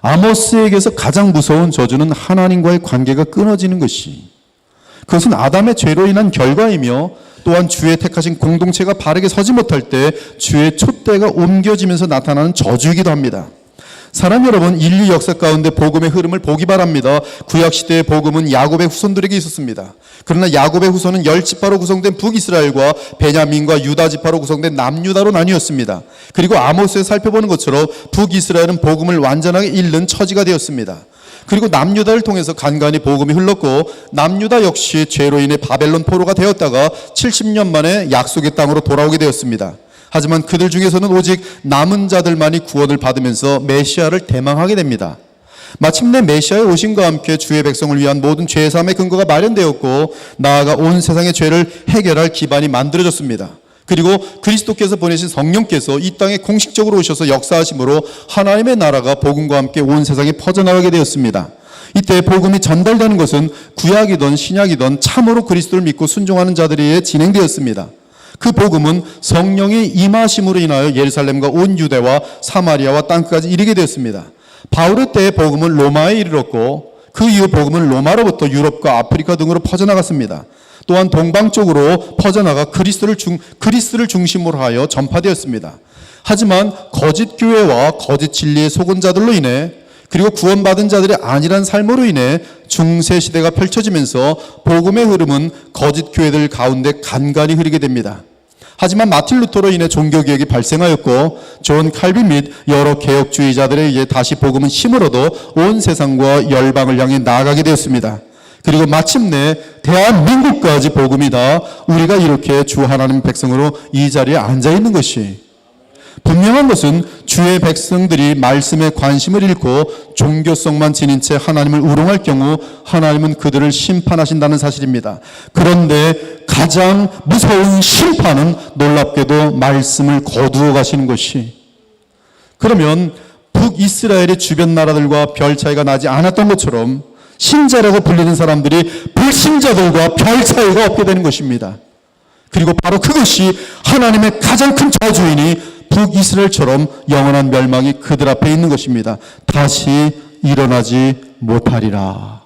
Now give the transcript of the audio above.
아모스에게서 가장 무서운 저주는 하나님과의 관계가 끊어지는 것이, 그것은 아담의 죄로 인한 결과이며 또한 주의 택하신 공동체가 바르게 서지 못할 때 주의 촛대가 옮겨지면서 나타나는 저주이기도 합니다. 사람 여러분, 인류 역사 가운데 복음의 흐름을 보기 바랍니다. 구약시대의 복음은 야곱의 후손들에게 있었습니다. 그러나 야곱의 후손은 10지파로 구성된 북이스라엘과 베냐민과 유다 지파로 구성된 남유다로 나뉘었습니다. 그리고 아모스에 살펴보는 것처럼 북이스라엘은 복음을 완전하게 잃는 처지가 되었습니다. 그리고 남유다를 통해서 간간히 복음이 흘렀고, 남유다 역시 죄로 인해 바벨론 포로가 되었다가 70년 만에 약속의 땅으로 돌아오게 되었습니다. 하지만 그들 중에서는 오직 남은 자들만이 구원을 받으면서 메시아를 대망하게 됩니다. 마침내 메시아의 오심과 함께 주의 백성을 위한 모든 죄사함의 근거가 마련되었고, 나아가 온 세상의 죄를 해결할 기반이 만들어졌습니다. 그리고 그리스도께서 보내신 성령께서 이 땅에 공식적으로 오셔서 역사하심으로 하나님의 나라가 복음과 함께 온 세상에 퍼져나가게 되었습니다. 이때 복음이 전달되는 것은 구약이든 신약이든 참으로 그리스도를 믿고 순종하는 자들에 의해 진행되었습니다. 그 복음은 성령의 임하심으로 인하여 예루살렘과 온 유대와 사마리아와 땅끝까지 이르게 되었습니다. 바울의 때의 복음은 로마에 이르렀고, 그 이후 복음은 로마로부터 유럽과 아프리카 등으로 퍼져나갔습니다. 또한 동방 쪽으로 퍼져나가 그리스를 중심으로 하여 전파되었습니다. 하지만 거짓 교회와 거짓 진리에 속은 자들로 인해, 그리고 구원받은 자들이 아니란 삶으로 인해 중세 시대가 펼쳐지면서 복음의 흐름은 거짓 교회들 가운데 간간히 흐르게 됩니다. 하지만 마틴 루터로 인해 종교개혁이 발생하였고, 존 칼빈 및 여러 개혁주의자들에 의해 다시 복음은 힘을 얻어 온 세상과 열방을 향해 나아가게 되었습니다. 그리고 마침내 대한민국까지 복음이 다 우리가 이렇게 주 하나님 백성으로 이 자리에 앉아있는 것이, 분명한 것은 주의 백성들이 말씀에 관심을 잃고 종교성만 지닌 채 하나님을 우롱할 경우 하나님은 그들을 심판하신다는 사실입니다. 그런데 가장 무서운 심판은 놀랍게도 말씀을 거두어 가시는 것이, 그러면 북이스라엘의 주변 나라들과 별 차이가 나지 않았던 것처럼 신자라고 불리는 사람들이 불신자들과 별 차이가 없게 되는 것입니다. 그리고 바로 그것이 하나님의 가장 큰 저주이니 북이스라엘처럼 영원한 멸망이 그들 앞에 있는 것입니다. 다시 일어나지 못하리라.